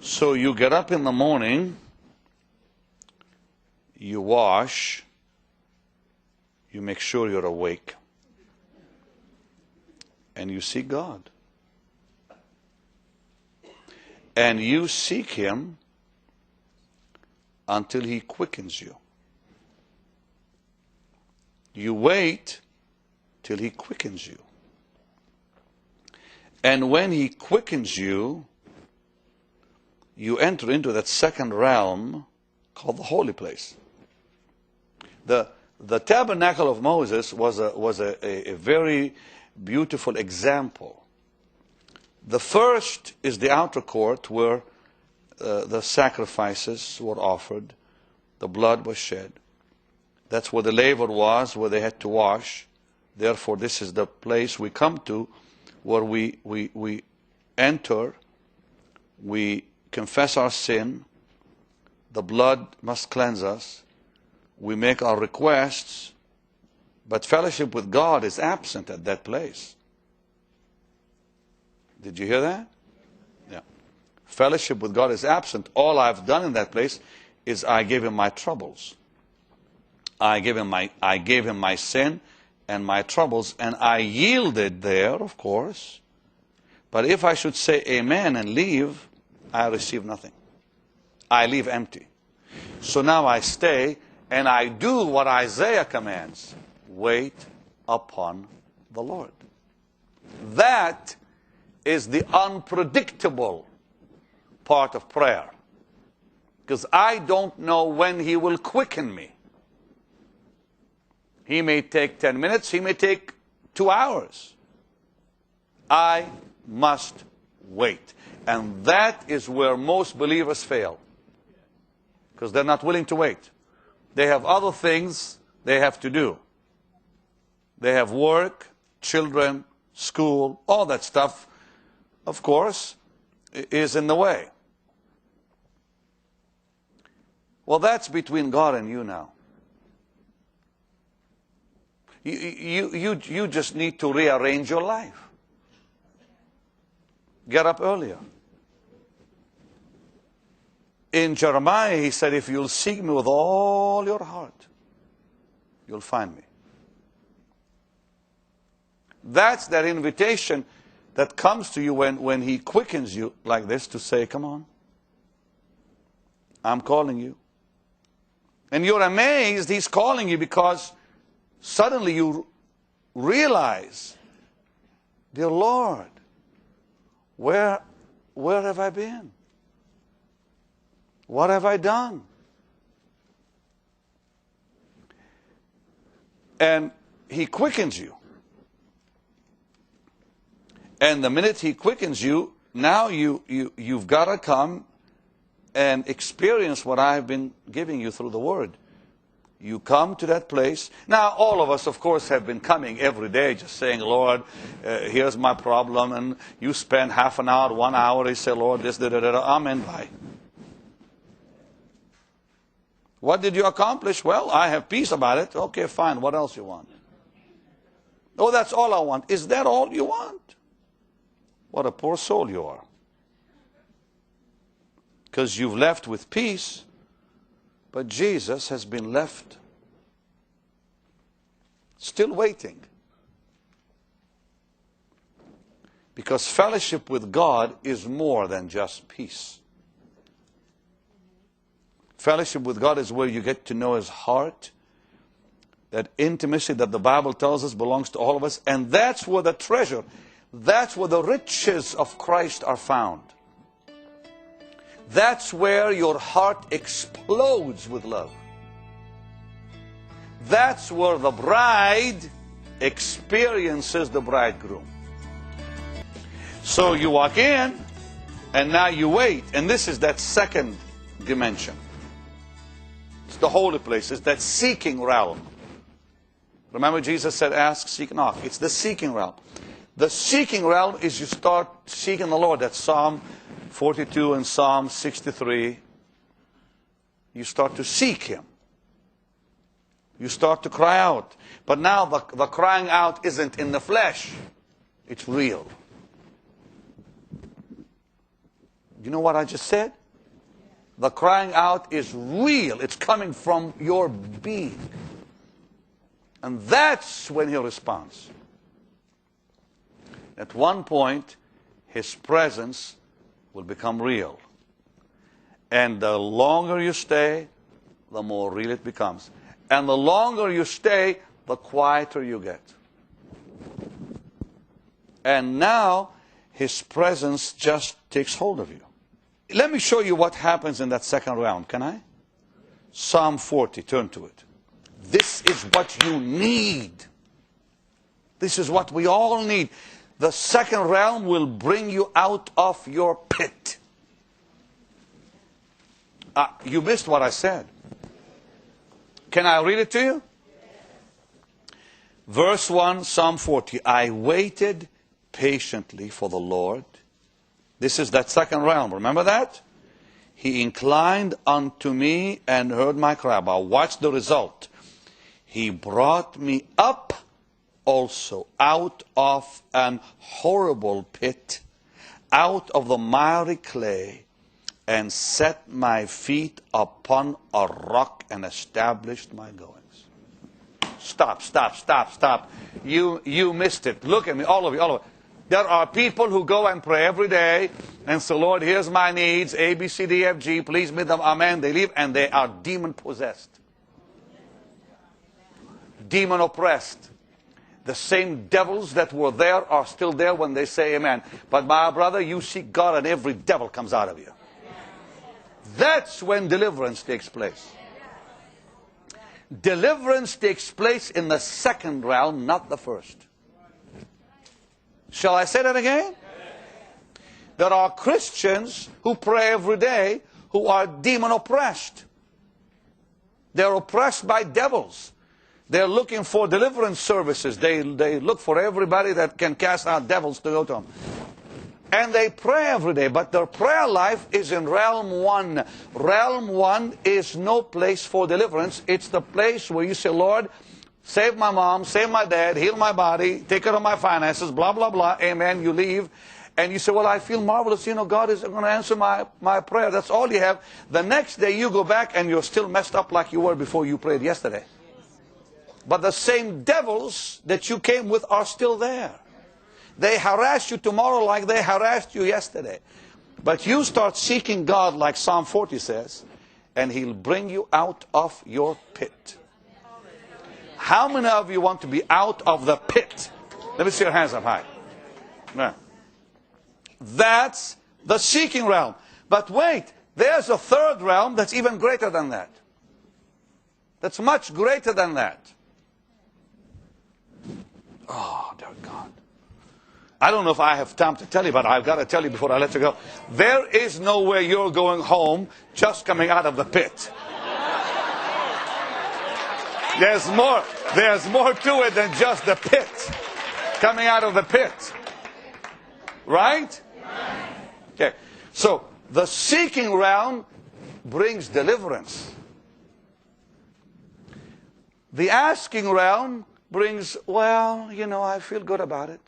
So you get up in the morning, you wash, you make sure you're awake, and you seek God. And you seek Him until He quickens you. You wait till He quickens you. And when He quickens you, you enter into that second realm called the holy place. The tabernacle of Moses was a very beautiful example. The first is the outer court where the sacrifices were offered, the blood was shed. That's where the laver was, where they had to wash. Therefore, this is the place we come to where we enter, we confess our sin, the blood must cleanse us, we make our requests, but fellowship with God is absent at that place. Did you hear that? Yeah. Fellowship with God is absent. All I've done in that place is I gave Him my troubles. I gave Him my sin and my troubles, and I yielded there, of course. But if I should say amen and leave, I receive nothing. I leave empty. So now I stay and I do what Isaiah commands. Wait upon the Lord. That is the unpredictable part of prayer. Because I don't know when He will quicken me. He may take 10 minutes, He may take 2 hours. I must wait. And that is where most believers fail. Because they're not willing to wait. They have other things they have to do. They have work, children, school, all that stuff, of course, is in the way. Well, that's between God and you now. You just need to rearrange your life. Get up earlier. In Jeremiah, He said, if you'll seek me with all your heart, you'll find me. That's that invitation that comes to you when He quickens you like this to say, come on, I'm calling you. And you're amazed He's calling you because suddenly you realize, dear Lord, where have I been? What have I done? And He quickens you. And the minute He quickens you, now you've got to come and experience what I've been giving you through the Word. You come to that place. Now, all of us, of course, have been coming every day just saying, Lord, here's my problem. And you spend half an hour, 1 hour, you say, Lord, this, amen, bye. What did you accomplish? Well, I have peace about it. Okay, fine. What else you want? Oh, that's all I want. Is that all you want? What a poor soul you are. Because you've left with peace, but Jesus has been left still waiting. Because fellowship with God is more than just peace. Fellowship with God is where you get to know His heart. That intimacy that the Bible tells us belongs to all of us. And that's where the treasure, that's where the riches of Christ are found. That's where your heart explodes with love. That's where the bride experiences the bridegroom. So you walk in, and now you wait. And this is that second dimension. It's the holy place. It's that seeking realm. Remember Jesus said, ask, seek, knock. It's the seeking realm. The seeking realm is you start seeking the Lord. That's Psalm 42 and Psalm 63. You start to seek Him. You start to cry out. But now the crying out isn't in the flesh. It's real. You know what I just said? The crying out is real. It's coming from your being. And that's when he responds. At one point, his presence will become real. And the longer you stay, the more real it becomes. And the longer you stay, the quieter you get. And now, his presence just takes hold of you. Let me show you what happens in that second round, can I? Psalm 40, turn to it. This is what you need. This is what we all need. The second realm will bring you out of your pit. You missed what I said. Can I read it to you? Verse 1, Psalm 40. I waited patiently for the Lord. This is that second realm. Remember that? He inclined unto me and heard my cry. But watch the result. He brought me up also out of an horrible pit, out of the miry clay, and set my feet upon a rock and established my goings. Stop, stop, stop, stop. You missed it. Look at me, all of you, all of you. There are people who go and pray every day and say, Lord, here's my needs, A, B, C, D, F, G, please meet them, amen. They leave and they are demon-possessed. Demon-oppressed. The same devils that were there are still there when they say amen. But my brother, you seek God and every devil comes out of you. That's when deliverance takes place. Deliverance takes place in the second realm, not the first. Shall I say that again? There are Christians who pray every day who are demon oppressed. They're oppressed by devils. They're looking for deliverance services. They look for everybody that can cast out devils to go to them. And they pray every day, but their prayer life is in realm 1. Realm 1 is no place for deliverance. It's the place where you say, Lord, save my mom, save my dad, heal my body, take care of my finances, blah, blah, blah, amen. You leave, and you say, well, I feel marvelous. You know, God is going to answer my prayer. That's all you have. The next day you go back, and you're still messed up like you were before you prayed yesterday. But the same devils that you came with are still there. They harass you tomorrow like they harassed you yesterday. But you start seeking God like Psalm 40 says, and He'll bring you out of your pit. How many of you want to be out of the pit? Let me see your hands up high. Yeah. That's the seeking realm. But wait, there's a third realm that's even greater than that. That's much greater than that. Oh, dear God. I don't know if I have time to tell you, but I've got to tell you before I let you go. There is no way you're going home just coming out of the pit. There's more to it than just the pit. Coming out of the pit. Right? Okay. So, the seeking realm brings deliverance. The asking realm brings, well, you know, I feel good about it.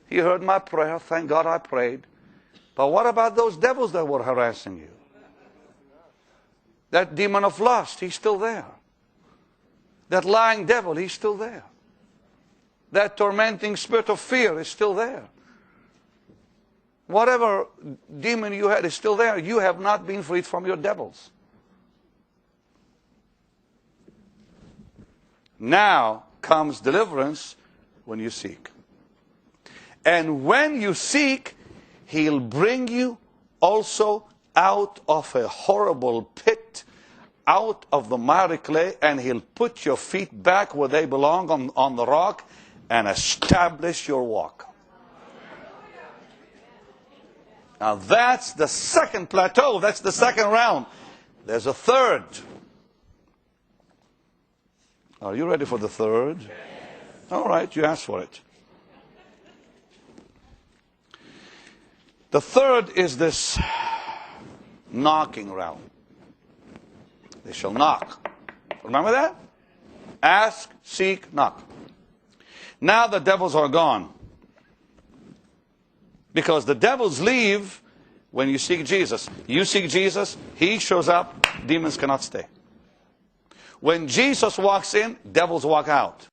He heard my prayer. Thank God I prayed. But what about those devils that were harassing you? That demon of lust, he's still there. That lying devil, he's still there. That tormenting spirit of fear is still there. Whatever demon you had is still there. You have not been freed from your devils. Now comes deliverance when you seek. And when you seek, He'll bring you also out of a horrible pit, out of the miry clay, and He'll put your feet back where they belong on the rock and establish your walk. Now that's the second plateau. That's the second round. There's a third. Are you ready for the third? All right, you asked for it. The third is this knocking realm. They shall knock. Remember that? Ask, seek, knock. Now the devils are gone. Because the devils leave When you seek Jesus, He shows up, demons cannot stay. When Jesus walks in, devils walk out.